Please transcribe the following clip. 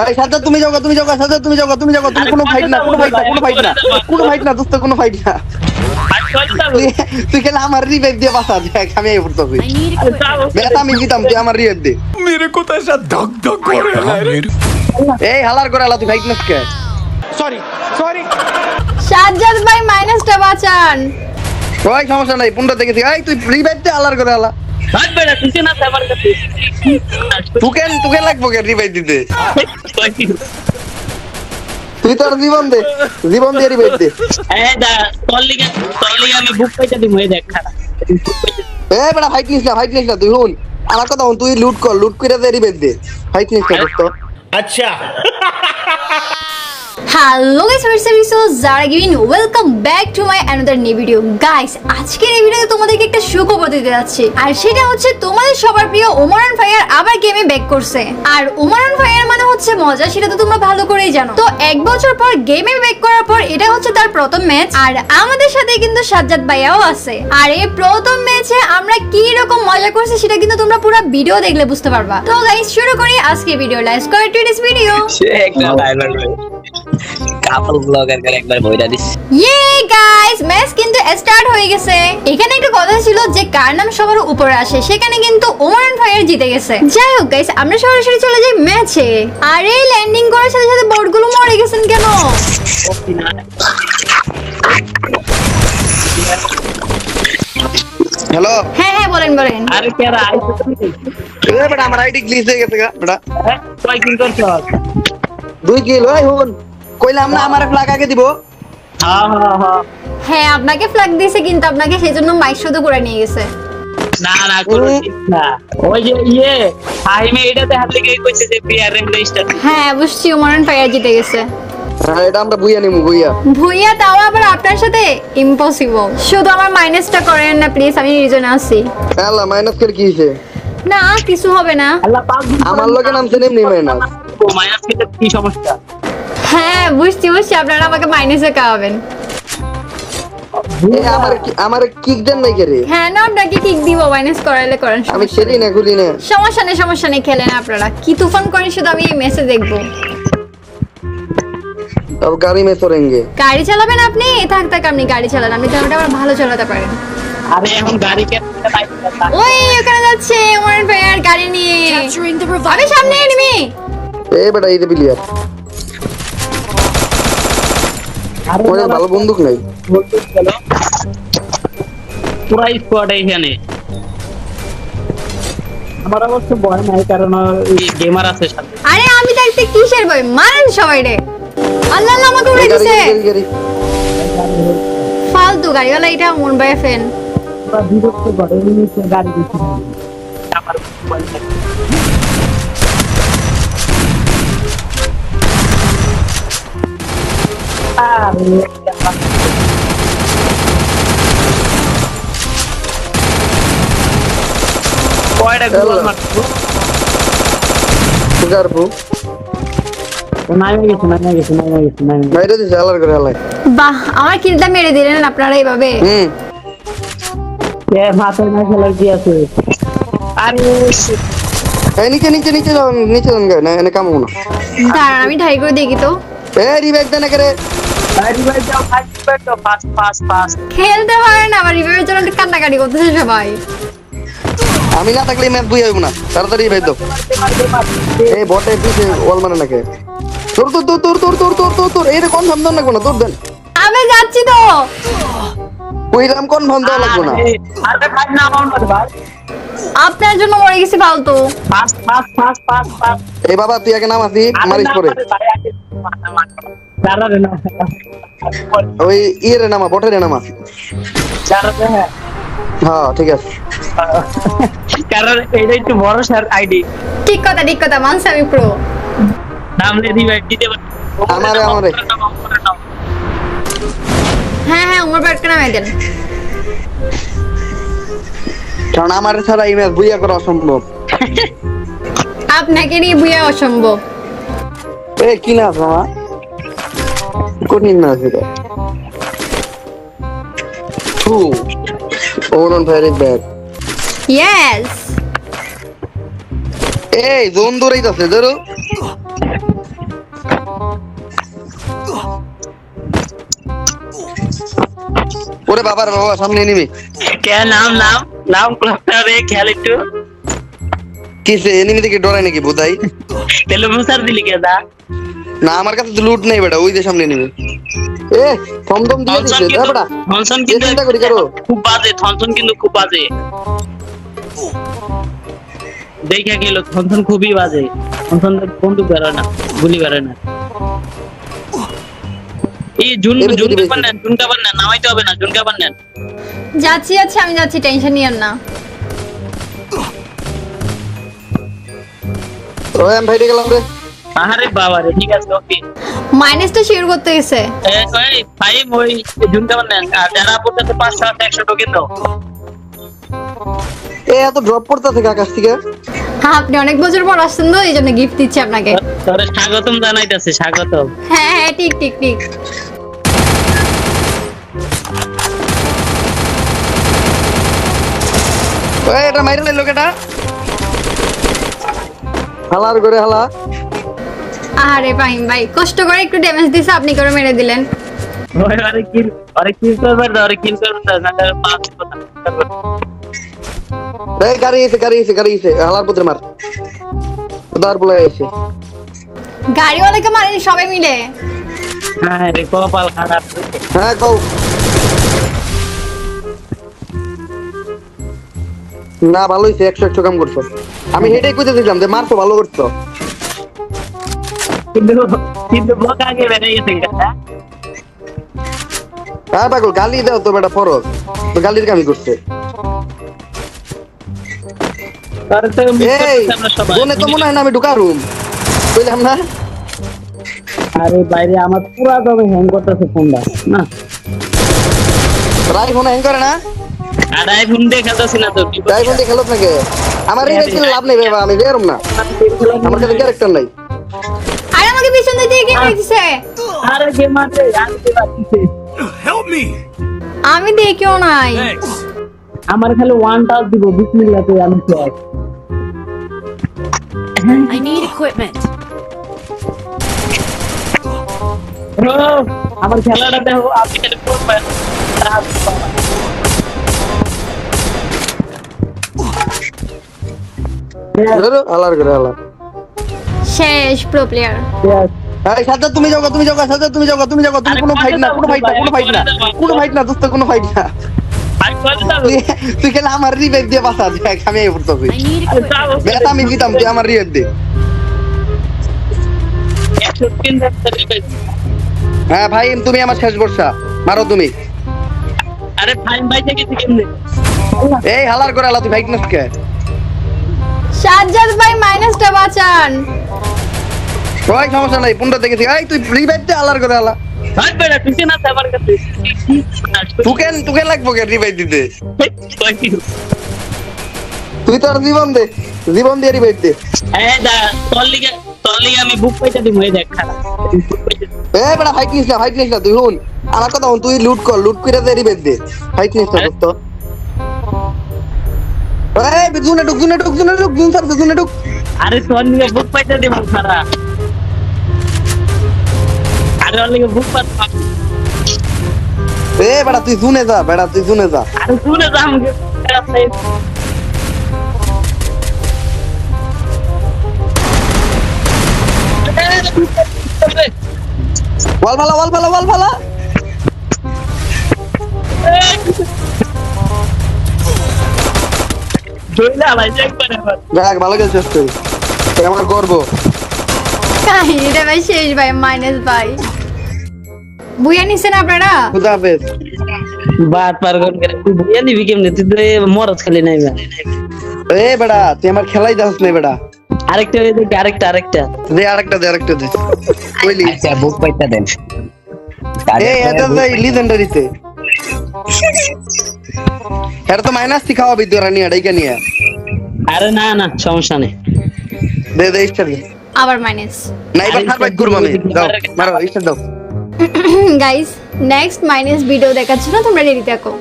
এই সাজ্জাদ তুমি যাও সাজ্জাদ তুমি যাও তুমি কোনো ফাইট না দোস্ত কোনো ফাইট না তুই খেলে আমার রিভাইভ দিয়ে বাঁচা দেখ আমি এই পড়তেছি বেটা আমি জিতাম তুই আমার রিভাইভ দে मेरे को तो ऐसा धक धक हो रहा है এই হালার করে আলা তুই ফাইট নাস কে सॉरी সাজ্জাদ ভাই মাইনাসটা বাঁচান। ওই সমস্যা নাই 15 দেখেছি এই তুই রিভাইভ দে হালার করে আলা ভাগ বেটা তুই না আমার কাছে তোকে লাগবো কে রিভাইভ দিতে তুই তোর জীবন দিয়ে রিভাইভ দে এই দা তোর লিগে আমি বুক পাইতে দিমু এই দেখ খারাপ এই বেটা ফাইট নিস না তুই হুন আমার কথা হুন তুই লুট করে দে রিভাইভ দে ফাইট নিস না দোস্ত अच्छा hello guys so Zara giving welcome back to my another new video. Guys আজকের এই ভিডিওতে তোমাদেরকে একটা সুখবর দিতে যাচ্ছি, আর সেটা হচ্ছে তোমাদের সবার প্রিয় ওমরান ফায়ার আবার গেমে ব্যাক করছে। আর ওমরান ফায়ার মানে হচ্ছে মজা, সেটা তো তোমরা ভালো করেই জানো। তো 1 বছর পর গেমে ব্যাক করার পর এটা হচ্ছে তার প্রথম ম্যাচ, আর আমাদের সাথে কিন্তু সাজ্জাদ ভাইয়াও আছে। আর এই প্রথম ম্যাচে আমরা কি রকম মজা করছি সেটা কিন্তু তোমরা পুরো ভিডিও দেখলে বুঝতে পারবা। তো গাইস শুরু করি আজকের video. Let's go to this video. একটা ড্রাইভার কাপল ব্লগার করে একবার বইরা দিস। ইয়ে গাইস ম্যাচ কিন্তু স্টার্ট হয়ে গেছে। এখানে একটা কথা ছিল যে কার নাম সবার উপরে আসে, সেখানে কিন্তু ওমরান ফায়ার জিতে গেছে। যাই হোক গাইস আমরা সরাসরি চলে যাই ম্যাচে। আর এই ল্যান্ডিং করার সাথে সাথে বোর্ডগুলো মরে গেছেন কেন? হ্যালো হ্যাঁ বলেন। আরে কেরা আইছো তুমি? এ বেটা আমার আইডি গ্লিচ হয়ে গেছে গা বেটা কয় কিল করছো? 2 কিল ওই হুন কইলাম না আমার ফ্ল্যাগ আগে দিব। হ্যাঁ আপনাকে ফ্ল্যাগ দিয়েছে, কিন্তু আপনাকে সেজন্য মাইক শুধু করে নিয়ে গেছে। না করো না। ওই যে ফাহিমে এটাতে হাত লেগে কইছে যে পিআর র্যাঙ্ক স্টার। হ্যাঁ বুঝছি ওমরান ফায়ার জিতে গেছে। হ্যাঁ এটা আমরা বুইয়া নিমু ভুইয়া তাও আবার আপনার সাথে ইম্পসিবল। শুধু আমার মাইনাসটা করেন না প্লিজ, আমি রিজন আছি। আল্লাহ মাইনাস করে কি হইছে? না কিছু হবে না। আল্লাহ পাক আমার লগে নামছে নেমনি মাইনাস। ও মাইনাস খেতে কি সমস্যা? হ্যাঁ বুঝছি আপনারা আমাকে মাইনাসে খাওয়াবেন। এ আমার কিক দেন নাই কে রে? হ্যাঁ না আপনাকে কিক দিব, মাইনাস করাইলে করেন। আমি খেলি না গুলি না। সমস্যা নেই খেলেন আপনারা। কি তুফান করেন শুধু আমি এই মেসে দেখবো। अब गाड़ी में सोएंगे। গাড়ি চালাবেন আপনি? থাক আপনি গাড়ি চালান, আপনি তো আবার ভালো চালাতে পারেন। আরে এখন গাড়ি কে ওই ওখানে যাচ্ছে ওমরান ফায়ার গাড়ি নিয়ে। আমি সামনে এনিমি। ए बेटा ये बिलियर ওরে ভালো বন্দুক নাই। পুরা স্কোয়াড এখানে। আমার অবশ্য ভয় নাই, কারণ গেমার আছে সাথে। আরে আমি দেখতে কিসের ভয়, মারেন সবাই রে। আল্লাহ আমাকে উড়ে দিছে। ফালতু গাড়িওয়ালা এটা মন ভাই ফ্যান। পুরা বিরক্ত করে নিচে গাড়ি দিছি আমার ভয় নাই। কয়টা গোল মারছো? সুগারবু নাইমে গেছে বাইরে দিছে আলার করে আলাই। বাহ আমার কিলটা মেরে দিলেন আপনারা এইভাবে। কে মাথায় না খেলার কি আছে? আরে এই নিচে যান গায় না এনে কামো না। দাঁড়ান আমি ঢাই করে দেখি তো। এ রিভাইভ দেন করে ভাই যাও ফাস্ট খেলতে পারেন না, আমার রিভাইভের জন্য কান্নাকাটি করতেছে সবাই। আমি না থাকলে ম্যাচ বুই হইব না। তাড়াতাড়ি রিভাইভ দাও। এই বটে পিছে ওয়াল মানে নাকি তোর এই কোন সামনে না কোন তোর দেন। আমি যাচ্ছি তো। কইলাম কোন ফোন দেওয়া লাগবে না। আরে ভাই না আমার ভাই আপনার জন্য মরে গেছি ফালতু। ফাস্ট এই বাবা তুই আগে নাম আসি মারিস করে দাঁড়াবে না ওই ইয়েরে নামা বটের নামা। দাঁড়াবে। হ্যাঁ ঠিক আছে, কারণ এইটা একটু বড় স্যার আইডি। ঠিক কথা মানছি আমি প্রো। নামলে দিবে দিতে পারে আমারে হ্যাঁ উমর ব্যাটকে নামাই দেন। কারণ আমার ছাড়া এই ম্যাচ বুইয়া করা অসম্ভব। আপনাকে নিয়ে বুয়া অসম্ভব। এ কি না মামা কঠিন না সেটা। Omran fire is back. Yes এই জোন দৌড়াইতাছে ধরো। ওরে বাবা রে বাবা, সামনে এনিমি। কে নাম ক্লাবটা রে খেয়াল একটু। কিসে এনিমি থেকে ডরায় নাকি বোধাই? তেলে মুসার দিলি কে দা? না আমার কাছে তো লুট নেই বেটা, ওই যে সামনে এনিমি। এ থমথম দিয়ে দিছে এ বেটা। থনসন কিন্তু চিন্তা করি করো। খুব বাজে, থনসন কিন্তু খুব বাজে। দেখা গেল থনসন খুবই বাজে। থনসন বন্দুক বের হয় না, গুলি বের হয় না। এই জুনকা বান নামাইতে হবে না, জুনকা বান নেন। যাচ্ছি আমি যাচ্ছি, টেনশন নিয়েন না। ওই আমি ভাইরে গেলাম রে। আরে বাবা রে, ঠিক আছে ওকে। মাইনাসটা শেয়ার করতে গেছে। ওই ভাই ওই জুনকা বান নেন, আর যারা পড়তে 500 100 টোকেন দাও। এ এত ড্রপ করতেছে আকাশ থেকে। হ্যাঁ, আপনি অনেক বছর পর আসছেন তো, এই জন্য গিফট দিচ্ছি আপনাকে। তোরে স্বাগতম জানাইতাছে, স্বাগতম। হ্যাঁ ঠিক। ওই এটা মাইরে লইল কেটা? হালার করে হালা। আরে ফাহিম ভাই, কষ্ট করে একটু ড্যামেজ দিছে, আপনি করে মেরে দিলেন। ওই আরে কিল করবে না, না তার পাঁচ কথা। এই গাড়ি এসে হালার পুত্র মার। উদার বলে এসে গাড়িওয়ালাকে মারেনি সবাই মিলে। হ্যাঁ রে, কপাল খারাপ। হ্যাঁ কও। না ভালো হইছে, 100 কাম করছো। আমি হেডেই কইতে দিলাম যে মারছো, ভালো করছো। কিন্তু বকা আগে বেড়ে গেছে কথা। হ্যাঁ পাগল, গালি দাও তো বেটা ফরজ, তো গালির কামি করছে। তার তো এই বনে তো মনে হয় না আমি ঢুকা রুম কইলাম না। আরে বাইরে আমার পুরা দমে হ্যাং করতেছে ফোনটা না। রাই ফোন হ্যাং করে না? আর আইফোন দিয়ে খেলতেছি না তো। রাই ফোন দিয়ে খেলোস নাকি? আমার এই খেলে লাভ নেই বাবা, আমি বেরোম না, আমার কাছে ক্যারেক্টার নাই। আরে আমাকে পিছন দিয়ে কে মেরেছে? আরে গেম আছে, আমি কে বাকিছে। Help me! আমি দেখিও নাই। Thanks. আমার খালি ওয়ান টাচ দিব, বিসমিল্লাহ তে আমি শেষ। I need equipment. ব্রো আমার খেলাটা দেখো, আপনি খালি করবেন। হালার করে হালা। শেষ প্রো প্লেয়ার। এই সাজ্জাদ তুমি যাও, সাজ্জাদ তুমি যাও, তুমি কোনো ফাইট না, কোনো ফাইট না দোস্ত, কোনো ফাইট না। তুই খেলে আমার রিভাইভ দিয়ে বাঁচা, দেখ আমি এই পড়তেছি। I need equipment. বেটা আমি জিতাম, তুই আমার রিভাইভ দে। হ্যাঁ ভাই, তুমি আমার শেষ ভরসা, মারো তুমি। আরে ফাইন ভাই থেকে কেমনে? এই হালার করে হালা, তুই ফাইট না কে? সাজ্জাদ ভাই মাইনাসটা বাঁচান। ওই সমস্যা নাই, 15 দেখেছি। এই তুই রিভাইভ দে, হালার করে হালা। ভাই বেটা তুই না আমার কাছে। তোকে লাগবো কে রিভাইভ দিতে? তুই তো আর জীবন দিয়ে রিভাইভ দে। এই দা তোর লিগে আমি বুক পাইতা দিমু, এই দেখ খারাপ। এ বেটা ফাইট নিস না তুই হুন আমার কথা হুন, তুই লুট করে দে রিভাইভ দে, ফাইট নিস না দোস্ত। এই জুনে ঢুক জুনে ঢুক। আরে তোর লিগে বুক পাইতা দিমু খারাপ। আরে ওর লিগে বুক পাইতা। এ বেটা তুই জুনে যা, আরে শুনে যা আমাকে খারাপ নাই। ওয়াল ফালা। জয়লা ভাই চেক করে আবার। দেখ ভালো খেলছিস তুই আমার গর্ব। কাহিনীটা ভাই শেষ ভাই, মাইনাস ভাই। বুয়া নিছেন আপনারা? খুদা হাফেজ। বাট পার করে তুই বুয়া নিবি কেমনে? তুই তো মরজ খালি নাই বা। এ বেটা তুই আমার খেলাই যাস না বেটা। আরেকটা দে আরেকটা দে কইলি আচ্ছা বুক পাইতা দেন। এই এটা যাই লিজেন্ডারিতে। এটা তো মাইনাস তি খাওয়া বিদ্যুরা নিয়ে ডাইকা নিয়ে। আরে না সমস্যা নেই। দে স্টার দে। আবার মাইনাস। না এবার সার্ভাইভ করব আমি। দাও মারো স্টার দাও। গাইস নেক্সট মাইনাস ভিডিও দেখার জন্য তোমরা রেডি থাকো।